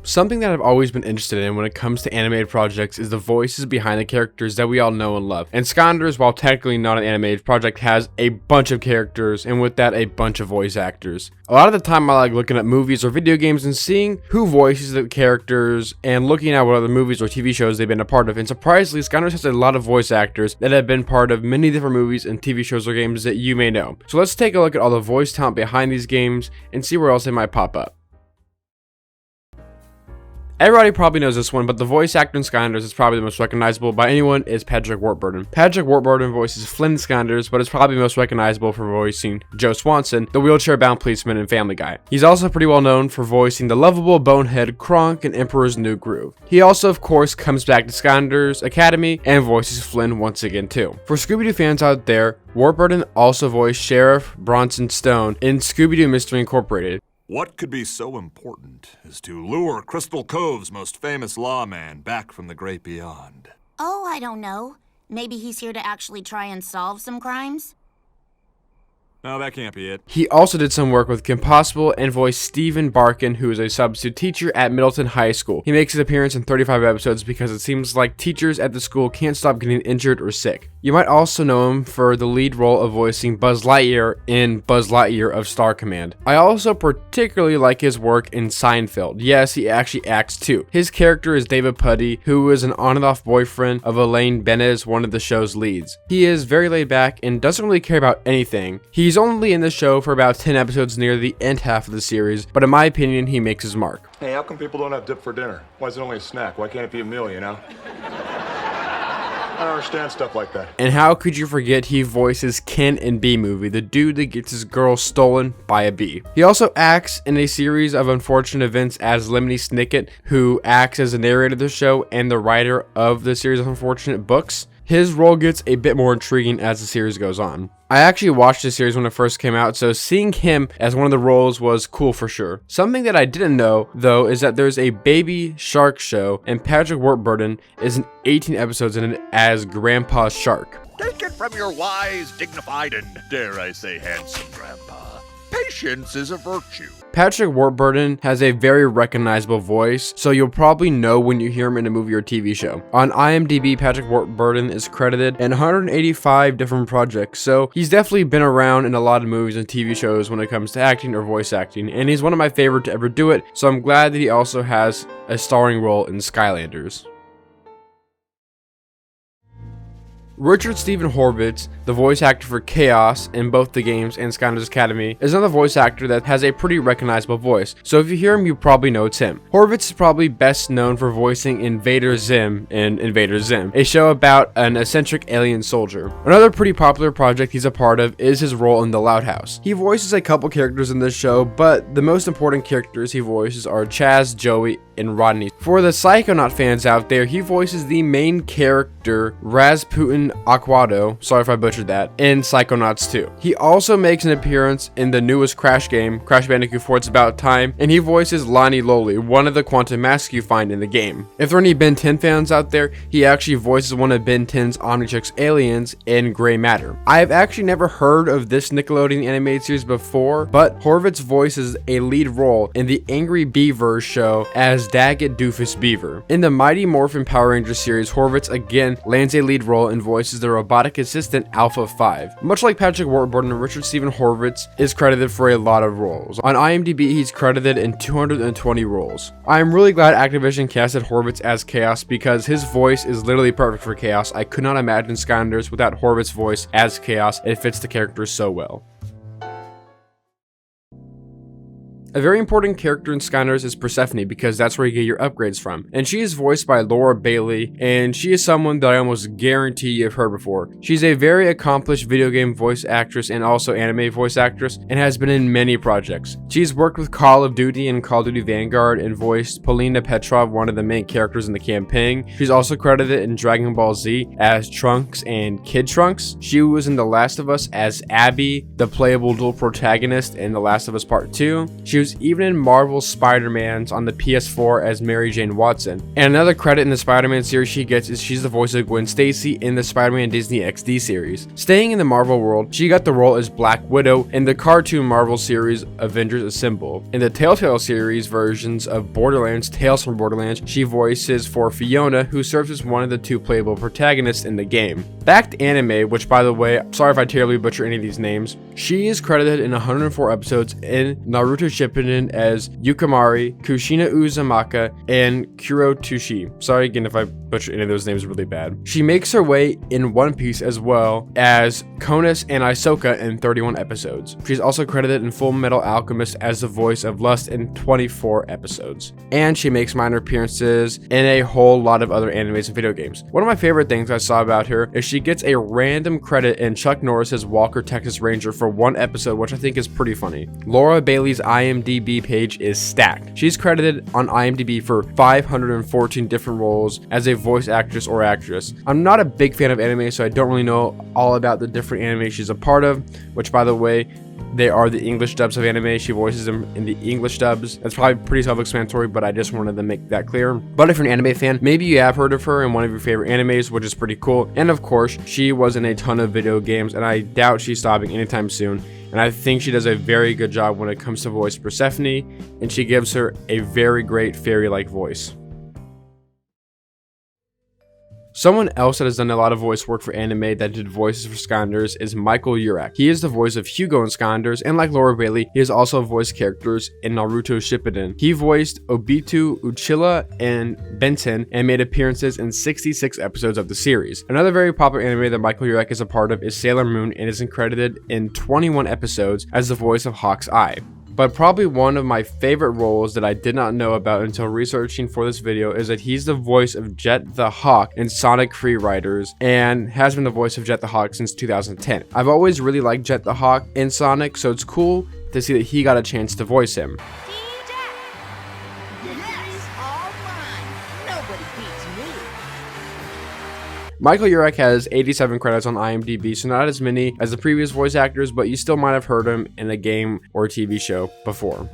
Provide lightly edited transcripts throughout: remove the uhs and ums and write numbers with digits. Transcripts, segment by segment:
Something that I've always been interested in when it comes to animated projects is the voices behind the characters that we all know and love. And Skylanders, while technically not an animated project, has a bunch of characters, and with that, a bunch of voice actors. A lot of the time I like looking at movies or video games and seeing who voices the characters and looking at what other movies or TV shows they've been a part of. And surprisingly, Skylanders has a lot of voice actors that have been part of many different movies and TV shows or games that you may know. So let's take a look at all the voice talent behind these games and see where else they might pop up. Everybody probably knows this one, but the voice actor in Skylanders is probably the most recognizable by anyone is Patrick Warburton. Patrick Warburton voices Flynn in Skylanders, but is probably most recognizable for voicing Joe Swanson, the wheelchair-bound policeman in Family Guy. He's also pretty well known for voicing the lovable bonehead Kronk in Emperor's New Groove. He also, of course, comes back to Skylanders Academy and voices Flynn once again too. For Scooby-Doo fans out there, Warburton also voiced Sheriff Bronson Stone in Scooby-Doo Mystery Incorporated. What could be so important as to lure Crystal Cove's most famous lawman back from the great beyond? Oh, I don't know. Maybe he's here to actually try and solve some crimes? No, that can't be it. He also did some work with Kim Possible and voiced Stephen Barkin, who is a substitute teacher at Middleton High School. He makes his appearance in 35 episodes because it seems like teachers at the school can't stop getting injured or sick. You might also know him for the lead role of voicing Buzz Lightyear in Buzz Lightyear of Star Command. I also particularly like his work in Seinfeld. Yes, he actually acts too. His character is David Puddy, who is an on and off boyfriend of Elaine Benez, one of the show's leads. He is very laid back and doesn't really care about anything. He's only in the show for about 10 episodes near the end half of the series, but in my opinion, he makes his mark. Hey, how come people don't have dip for dinner? Why is it only a snack? Why can't it be a meal, you know? I don't understand stuff like that. And how could you forget he voices Ken in Bee Movie, the dude that gets his girl stolen by a bee. He also acts in a series of unfortunate events as Lemony Snicket, who acts as the narrator of the show and the writer of the series of unfortunate books. His role gets a bit more intriguing as the series goes on. I actually watched the series when it first came out, so seeing him as one of the roles was cool for sure. Something that I didn't know, though, is that there's a baby shark show, and Patrick Warburton is in 18 episodes in it as Grandpa Shark. Take it from your wise, dignified, and, dare I say, handsome grandpa. Patience is a virtue. Patrick Warburton has a very recognizable voice, so you'll probably know when you hear him in a movie or TV show. On IMDb, Patrick Warburton is credited in 185 different projects, so he's definitely been around in a lot of movies and TV shows when it comes to acting or voice acting, and he's one of my favorite to ever do it, so I'm glad that he also has a starring role in Skylanders. Richard Stephen Horvitz, the voice actor for Kaos in both the games and Skylanders Academy, is another voice actor that has a pretty recognizable voice, so if you hear him, you probably know it's him. Horvitz is probably best known for voicing Invader Zim in Invader Zim, a show about an eccentric alien soldier. Another pretty popular project he's a part of is his role in The Loud House. He voices a couple characters in this show, but the most important characters he voices are Chaz, Joey, and Rodney. For the Psychonaut fans out there, he voices the main character, Rasputin Aquado, sorry if I butchered that, in Psychonauts 2. He also makes an appearance in the newest Crash game, Crash Bandicoot 4 It's About Time, and he voices Lonnie Lowly, one of the quantum masks you find in the game. If there are any Ben 10 fans out there, he actually voices one of Ben 10's Omnitrix aliens in Gray Matter. I've actually never heard of this Nickelodeon animated series before, but Horvitz voices a lead role in the Angry Beavers show as Daggett Doofus Beaver. In the Mighty Morphin Power Rangers series, Horvitz again lands a lead role and voices the robotic assistant Alpha 5. Much like Patrick Warburton, Richard Stephen Horvitz is credited for a lot of roles. On IMDb, he's credited in 220 roles. I'm really glad Activision casted Horvitz as Kaos because his voice is literally perfect for Kaos. I could not imagine Skylanders without Horvitz's voice as Kaos. It fits the character so well. A very important character in Skylanders is Persephone because that's where you get your upgrades from. And she is voiced by Laura Bailey, and she is someone that I almost guarantee you've heard before. She's a very accomplished video game voice actress and also anime voice actress, and has been in many projects. She's worked with Call of Duty and Call of Duty Vanguard and voiced Polina Petrov, one of the main characters in the campaign. She's also credited in Dragon Ball Z as Trunks and Kid Trunks. She was in The Last of Us as Abby, the playable dual protagonist in The Last of Us Part 2. She was even in Marvel's Spider-Man's on the PS4 as Mary Jane Watson. And another credit in the Spider-Man series she gets is she's the voice of Gwen Stacy in the Spider-Man Disney XD series. Staying in the Marvel world, she got the role as Black Widow in the cartoon Marvel series Avengers Assemble. In the Telltale series versions of Borderlands, Tales from Borderlands, she voices for Fiona, who serves as one of the 2 playable protagonists in the game. Back to anime, which by the way, sorry if I terribly butcher any of these names, she is credited in 104 episodes in Naruto Shippuden as Yukamari, Kushina Uzumaki, and Kurotushi. Sorry again if I butcher any of those names really bad. She makes her way in One Piece as well as Konos and Isoka in 31 episodes. She's also credited in Full Metal Alchemist as the voice of Lust in 24 episodes. And she makes minor appearances in a whole lot of other animes and video games. One of my favorite things I saw about her is she gets a random credit in Chuck Norris's Walker, Texas Ranger for 1 episode, which I think is pretty funny. Laura Bailey's IMDb page is stacked. She's credited on IMDb for 514 different roles as a voice actress or actress. I'm not a big fan of anime, so I don't really know all about the different anime she's a part of, which by the way, they are the English dubs of anime. She voices them in the English dubs. That's probably pretty self-explanatory, but I just wanted to make that clear. But if you're an anime fan, maybe you have heard of her in one of your favorite animes, which is pretty cool. And of course, she was in a ton of video games, and I doubt she's stopping anytime soon. And I think she does a very good job when it comes to voice Persephone, and she gives her a very great fairy-like voice. Someone else that has done a lot of voice work for anime that did voices for Skylanders is Michael Yurchak. He is the voice of Hugo in Skylanders, and like Laura Bailey, he has also voiced characters in Naruto Shippuden. He voiced Obito, Uchilla, and Benton, and made appearances in 66 episodes of the series. Another very popular anime that Michael Yurchak is a part of is Sailor Moon, and is credited in 21 episodes as the voice of Hawk's Eye. But probably one of my favorite roles that I did not know about until researching for this video is that he's the voice of Jet the Hawk in Sonic Free Riders, and has been the voice of Jet the Hawk since 2010. I've always really liked Jet the Hawk in Sonic, so it's cool to see that he got a chance to voice him. Michael Yurchak has 87 credits on IMDb, so not as many as the previous voice actors, but you still might have heard him in a game or TV show before.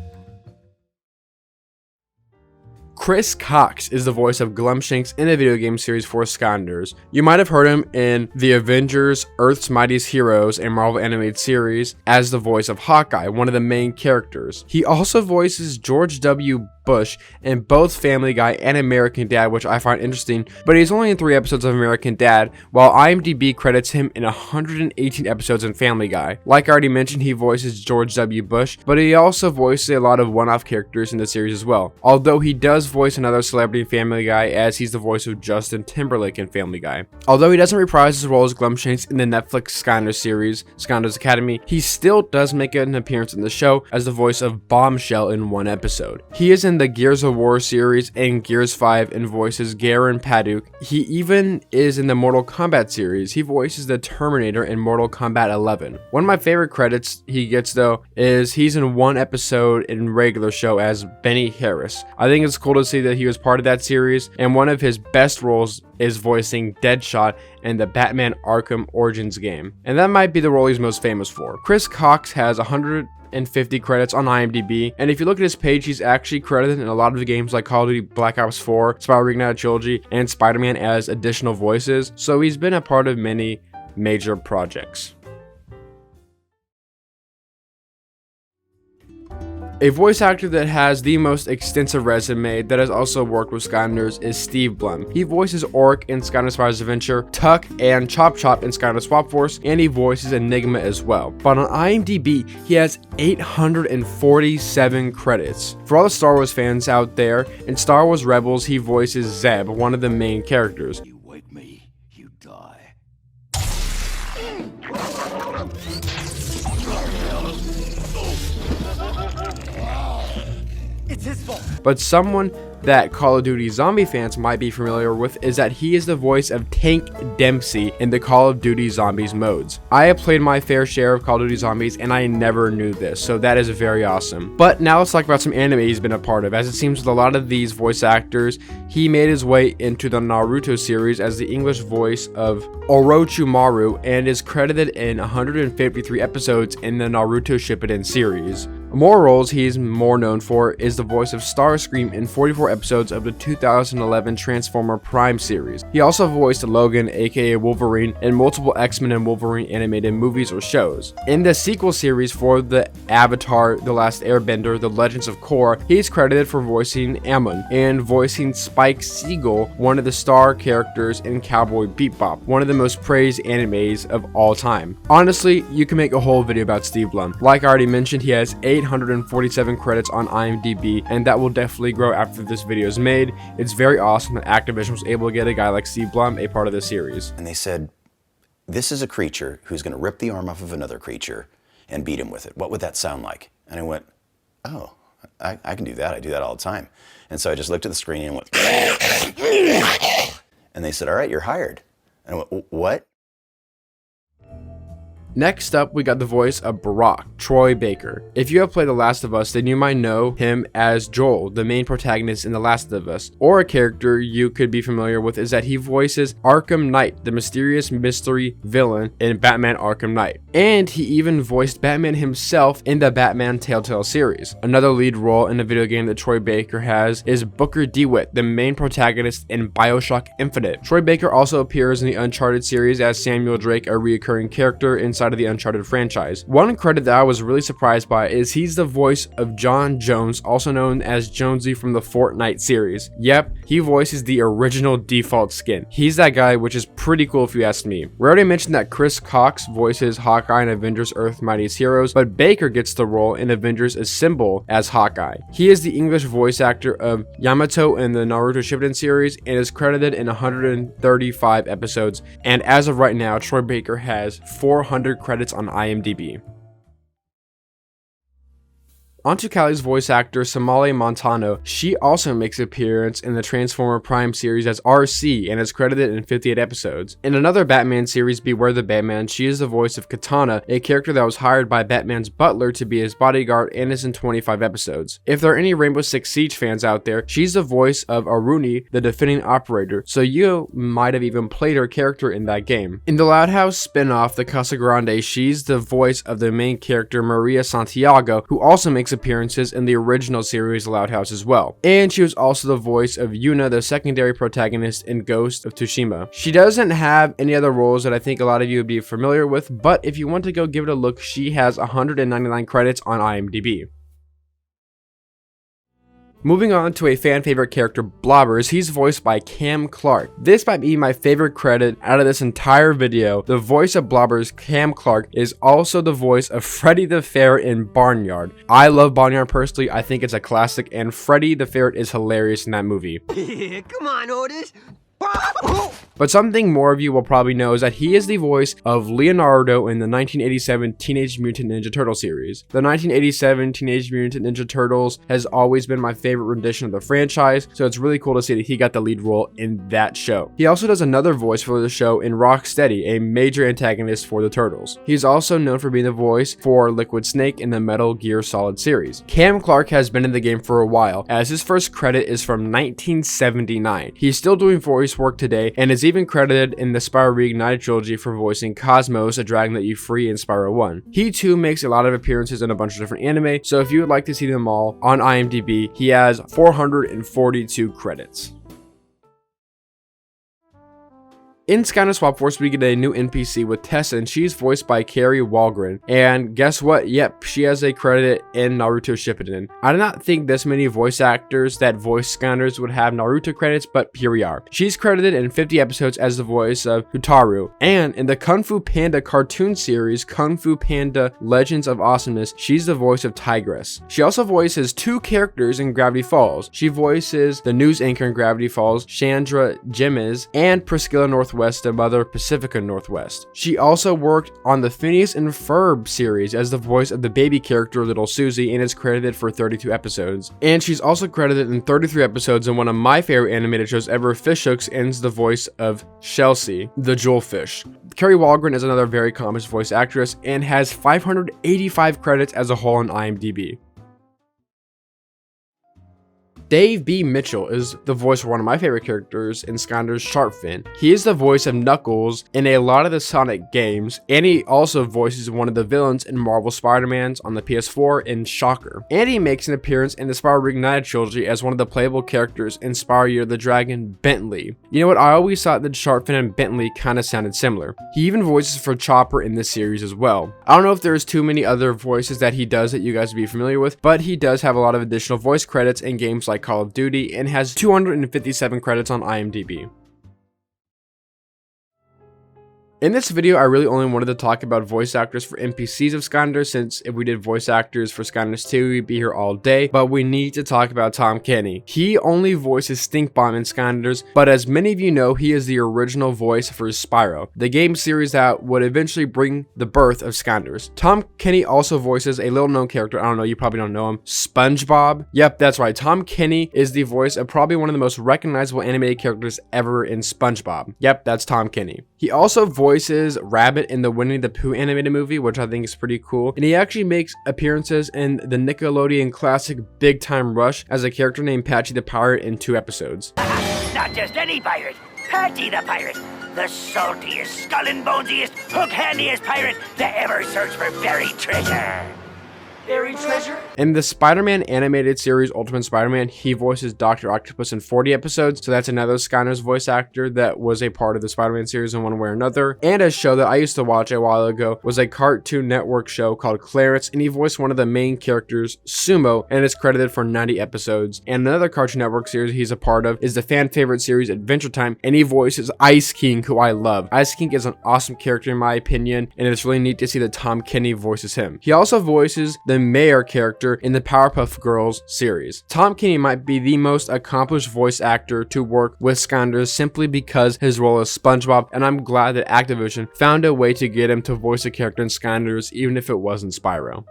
Chris Cox is the voice of Glumshanks in a video game series for Skylanders. You might have heard him in the Avengers, Earth's Mightiest Heroes, and Marvel animated series as the voice of Hawkeye, one of the main characters. He also voices George W. Bush in both Family Guy and American Dad, which I find interesting, but he's only in 3 episodes of American Dad, while IMDb credits him in 118 episodes in Family Guy. Like I already mentioned, he voices George W. Bush, but he also voices a lot of one-off characters in the series as well, although he does voice another celebrity in Family Guy, as he's the voice of Justin Timberlake in Family Guy. Although he doesn't reprise his role as Glumshanks in the Netflix Skylanders series, Skylanders Academy, he still does make an appearance in the show as the voice of Bombshell in 1 episode. He is in the Gears of War series and Gears 5 and voices Garen Paduk. He even is in the Mortal Kombat series. He voices the Terminator in Mortal Kombat 11. One of my favorite credits he gets though is he's in 1 episode in regular show as Benny Harris. I think it's cool to see that he was part of that series, and one of his best roles is voicing Deadshot in the Batman Arkham Origins game. And that might be the role he's most famous for. Chris Cox has 150 credits on IMDb, and if you look at his page, he's actually credited in a lot of the games like Call of Duty Black Ops 4, Spyro Reignited Trilogy, and Spider-Man as additional voices, so he's been a part of many major projects. A voice actor that has the most extensive resume that has also worked with Skylanders is Steve Blum. He voices Oric in Skylanders Spyro's Adventure, Tuck and Chop Chop in Skylanders Swap Force, and he voices Enigma as well. But on IMDb, he has 847 credits. For all the Star Wars fans out there, in Star Wars Rebels, he voices Zeb, one of the main characters. You wake me, you die. It's his fault. But someone that Call of Duty Zombie fans might be familiar with is that he is the voice of Tank Dempsey in the Call of Duty Zombies modes. I have played my fair share of Call of Duty Zombies and I never knew this, so that is very awesome. But now let's talk about some anime he's been a part of. As it seems with a lot of these voice actors, he made his way into the Naruto series as the English voice of Orochimaru and is credited in 153 episodes in the Naruto Shippuden series. More roles he's more known for is the voice of Starscream in 44 episodes of the 2011 Transformer Prime series. He also voiced Logan, aka Wolverine, in multiple X-Men and Wolverine animated movies or shows. In the sequel series for the Avatar: The Last Airbender, The Legends of Korra, he's credited for voicing Ammon and voicing Spike Siegel, one of the star characters in Cowboy Bebop, one of the most praised animes of all time. Honestly, you can make a whole video about Steve Blum. Like I already mentioned, he has 847 credits on IMDb, and that will definitely grow after this video is made. It's very awesome that Activision was able to get a guy like Steve Blum a part of this series. And they said, this is a creature who's going to rip the arm off of another creature and beat him with it. What would that sound like? And I went, oh, I can do that. I do that all the time. And so I just looked at the screen and went, and they said, all right, you're hired. And I went, what? Next up, we got the voice of Barack, Troy Baker. If you have played The Last of Us, then you might know him as Joel, the main protagonist in The Last of Us. Or a character you could be familiar with is that he voices Arkham Knight, the mysterious mystery villain in Batman Arkham Knight. And he even voiced Batman himself in the Batman Telltale series. Another lead role in the video game that Troy Baker has is Booker DeWitt, the main protagonist in BioShock Infinite. Troy Baker also appears in the Uncharted series as Samuel Drake, a recurring character inside of the Uncharted franchise. One credit that I was really surprised by is he's the voice of John Jones, also known as Jonesy from the Fortnite series. Yep, he voices the original default skin. He's that guy, which is pretty cool if you ask me. We already mentioned that Chris Cox voices Hawkeye in Avengers Earth's Mightiest Heroes, but Baker gets the role in Avengers Assemble as Hawkeye. He is the English voice actor of Yamato in the Naruto Shippuden series and is credited in 135 episodes, and as of right now, Troy Baker has 400 credits on IMDb. Onto Cali's voice actor, Sumalee Montano. She also makes an appearance in the Transformer Prime series as RC and is credited in 58 episodes. In another Batman series, Beware the Batman, she is the voice of Katana, a character that was hired by Batman's butler to be his bodyguard and is in 25 episodes. If there are any Rainbow Six Siege fans out there, she's the voice of Aruni, the defending operator, so you might have even played her character in that game. In the Loud House spin-off, The Casa Grande, she's the voice of the main character Maria Santiago, who also makes appearances in the original series Loud House as well. And she was also the voice of Yuna, the secondary protagonist in Ghost of Tsushima. She doesn't have any other roles that I think a lot of you would be familiar with, but if you want to go give it a look, she has 199 credits on IMDb. Moving on to a fan favorite character, Blobbers. He's voiced by Clarke. This might be my favorite credit out of this entire video. The voice of Blobbers, Clarke, is also the voice of Freddy the Ferret in Barnyard. I love Barnyard personally. I think it's a classic, and Freddy the Ferret is hilarious in that movie. Come on, Otis. But something more of you will probably know is that he is the voice of Leonardo in the 1987 Teenage Mutant Ninja Turtle series. The 1987 Teenage Mutant Ninja Turtles has always been my favorite rendition of the franchise, so it's really cool to see that he got the lead role in that show. He also does another voice for the show in Rocksteady, a major antagonist for the Turtles. He's also known for being the voice for Liquid Snake in the Metal Gear Solid series. Clarke has been in the game for a while, as his first credit is from 1979. He's still doing voice work today and is even credited in the Spyro Reignited trilogy for voicing Cosmos, a dragon that you free in Spyro 1. He too makes a lot of appearances in a bunch of different anime, so if you would like to see them all on IMDb, he has 442 credits. In Skylanders Swap Force, we get a new NPC with Tessa, and she's voiced by Carrie Walgren. And guess what? Yep, she has a credit in Naruto Shippuden. I did not think this many voice actors that voice Skylanders would have Naruto credits, but here we are. She's credited in 50 episodes as the voice of Hotaru. And in the Kung Fu Panda cartoon series, Kung Fu Panda Legends of Awesomeness, she's the voice of Tigress. She also voices two characters in Gravity Falls. She voices the news anchor in Gravity Falls, Chandra Jemiz, and Priscilla Northwest, the mother Pacifica Northwest. She also worked on the Phineas and Ferb series as the voice of the baby character Little Susie and is credited for 32 episodes. And she's also credited in 33 episodes in one of my favorite animated shows ever, Fish Hooks, and is the voice of Chelsea, the jewelfish. Carrie Walgren is another very accomplished voice actress and has 585 credits as a whole on IMDb. Dave B. Mitchell is the voice for one of my favorite characters in Skylanders, Sharpfin. He is the voice of Knuckles in a lot of the Sonic games, and he also voices one of the villains in Marvel Spider-Man's on the PS4 in Shocker. And he makes an appearance in the Spyro Reignited trilogy as one of the playable characters in Spyro Year the Dragon, Bentley. You know what, I always thought that Sharpfin and Bentley kind of sounded similar. He even voices for Chopper in this series as well. I don't know if there's too many other voices that he does that you guys would be familiar with, but he does have a lot of additional voice credits in games like Call of Duty and has 257 credits on IMDb. In this video, I really only wanted to talk about voice actors for NPCs of Skylanders, since if we did voice actors for Skylanders 2, we'd be here all day, but we need to talk about Tom Kenny. He only voices Stink Bomb in Skylanders, but as many of you know, he is the original voice for Spyro, the game series that would eventually bring the birth of Skylanders. Tom Kenny also voices a little known character, I don't know, you probably don't know him, SpongeBob. Yep, that's right, Tom Kenny is the voice of probably one of the most recognizable animated characters ever in SpongeBob. Yep, that's Tom Kenny. He also voices Rabbit in the Winnie the Pooh animated movie, which I think is pretty cool. And he actually makes appearances in the Nickelodeon classic Big Time Rush as a character named Patchy the Pirate in 2 episodes. Not just any pirate, Patchy the Pirate. The saltiest, skull and bonesiest, hook-handiest pirate to ever search for buried treasure. Buried treasure? In the Spider-Man animated series Ultimate Spider-Man, he voices Dr. Octopus in 40 episodes, so that's another Skylanders voice actor that was a part of the Spider-Man series in one way or another. And a show that I used to watch a while ago was a Cartoon Network show called Clarence, and he voiced one of the main characters, Sumo, and is credited for 90 episodes. And another Cartoon Network series he's a part of is the fan favorite series Adventure Time, and he voices Ice King, who I love. Ice King is an awesome character in my opinion, and it's really neat to see that Tom Kenny voices him. He also voices the Mayor character in the Powerpuff Girls series. Tom Kenny might be the most accomplished voice actor to work with Skylanders simply because his role as SpongeBob, and I'm glad that Activision found a way to get him to voice a character in Skylanders even if it wasn't Spyro.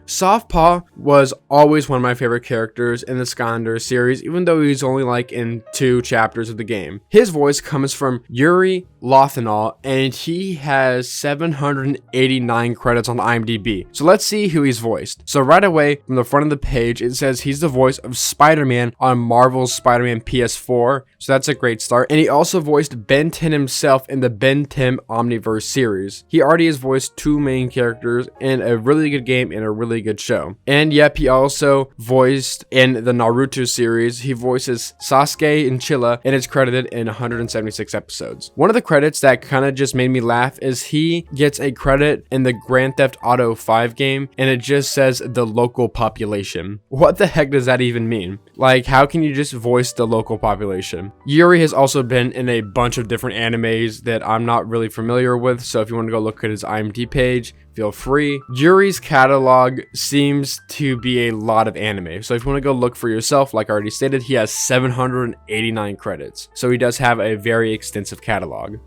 Softpaw was always one of my favorite characters in the Skylanders series, even though he's only like in 2 chapters of the game. His voice comes from Yuri Lowenthal, and he has 789 credits on IMDb. So let's see who he's voiced. So right away, from the front of the page, it says he's the voice of Spider-Man on Marvel's Spider-Man PS4, so that's a great start. And he also voiced Ben 10 himself in the Ben 10 Omniverse series. He already has voiced 2 main characters in a really good game and a really good show. And yep, he also voiced in the Naruto series. He voices Sasuke and Chilla, and is credited in 176 episodes. One of the credits that kind of just made me laugh is he gets a credit in the Grand Theft Auto 5 game, and it just says the local population. What the heck does that even mean? Like, how can you just voice the local population? Yuri has also been in a bunch of different animes that I'm not really familiar with, so if you want to go look at his IMDb page, feel free. Yuri's catalog seems to be a lot of anime, so if you want to go look for yourself, like I already stated, he has 789 credits, so he does have a very extensive catalog.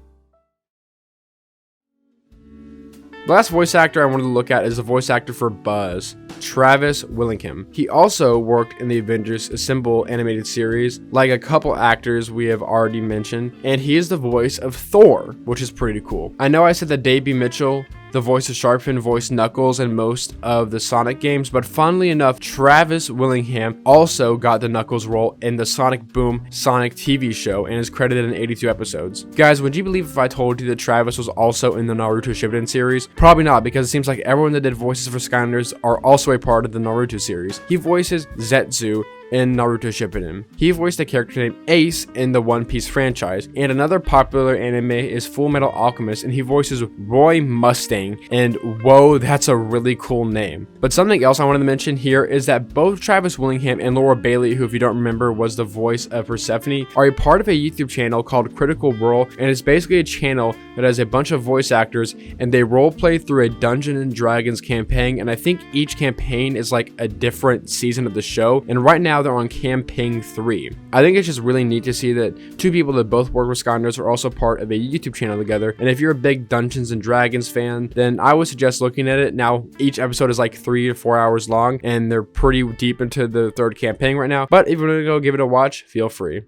The last voice actor I wanted to look at is the voice actor for Buzz, Travis Willingham. He also worked in the Avengers Assemble animated series, like a couple actors we have already mentioned, and he is the voice of Thor, which is pretty cool. I know I said that Dave B. Mitchell, the voice of Sharpfin, voiced Knuckles in most of the Sonic games, but funnily enough, Travis Willingham also got the Knuckles role in the Sonic Boom Sonic TV show and is credited in 82 episodes. Guys, would you believe if I told you that Travis was also in the Naruto Shippuden series? Probably not, because it seems like everyone that did voices for Skylanders are also a part of the Naruto series. He voices Zetsu in Naruto Shippuden. He voiced a character named Ace in the One Piece franchise, and another popular anime is Full Metal Alchemist, and he voices Roy Mustang, and whoa, that's a really cool name. But something else I wanted to mention here is that both Travis Willingham and Laura Bailey, who if you don't remember was the voice of Persephone, are a part of a YouTube channel called Critical Role, and it's basically a channel that has a bunch of voice actors, and they roleplay through a Dungeons and Dragons campaign, and I think each campaign is like a different season of the show, and right now they're on campaign 3. I think it's just really neat to see that 2 people that both work with Skylanders are also part of a YouTube channel together, and if you're a big Dungeons and Dragons fan, then I would suggest looking at it. Now, each episode is like 3 to 4 hours long, and they're pretty deep into the 3rd campaign right now, but if you want to go give it a watch, feel free.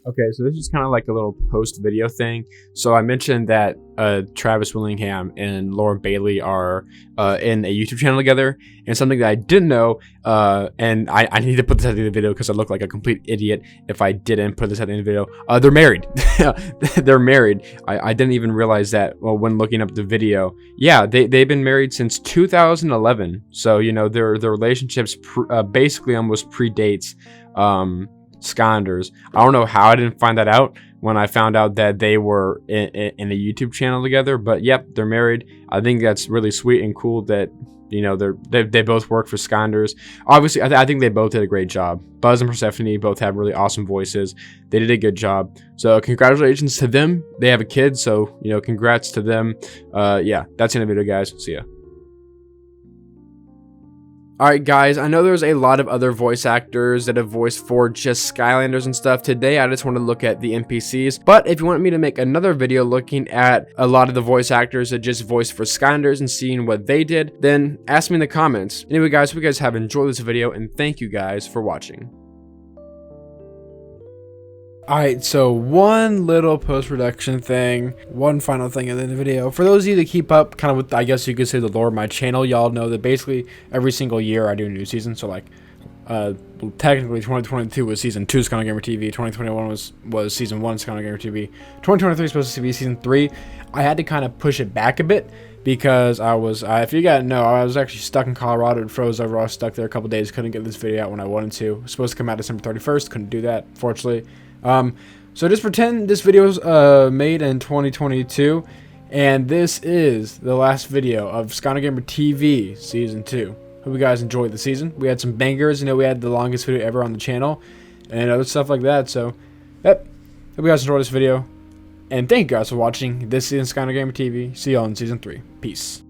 Okay, so this is kind of like a little post-video thing. So I mentioned that Travis Willingham and Lauren Bailey are in a YouTube channel together, and something that I didn't know, and I need to put this at the end of the video because I look like a complete idiot if I didn't put this at the end of the video. They're married. They're married. I didn't even realize that when looking up the video. Yeah, they've been married since 2011. So, you know, their relationships basically almost predates Skylanders. I don't know how I didn't find that out when I found out that they were in a YouTube channel together, but yep, they're married. I think that's really sweet and cool that, you know, they both work for Skylanders. Obviously, I think they both did a great job. Buzz and Persephone both have really awesome voices. They did a good job. So congratulations to them. They have a kid, so, you know, congrats to them. Yeah, that's the end of the video, guys. See ya. Alright guys, I know there's a lot of other voice actors that have voiced for just Skylanders and stuff. Today I just want to look at the NPCs, but if you want me to make another video looking at a lot of the voice actors that just voiced for Skylanders and seeing what they did, then ask me in the comments. Anyway guys, hope you guys have enjoyed this video, and thank you guys for watching. Alright, so one little post-production thing, one final thing in the video. For those of you that keep up kind of with, I guess you could say, the lore of my channel, y'all know that basically every single year I do a new season. So like, technically 2022 was season 2 of Skylanders Gamer TV, 2021 was season 1 of Skylanders Gamer TV, 2023 is supposed to be season 3. I had to kind of push it back a bit because I was, if you guys know, I was actually stuck in Colorado and froze over. I was stuck there a couple days, couldn't get this video out when I wanted to. It was supposed to come out December 31st, couldn't do that, fortunately. So just pretend this video was made in 2022, and this is the last video of Skylanders Gamer TV Season 2. Hope you guys enjoyed the season. We had some bangers, you know, we had the longest video ever on the channel, and other stuff like that, so, yep. Hope you guys enjoyed this video, and thank you guys for watching. This is Skylanders Gamer TV. See y'all in Season 3. Peace.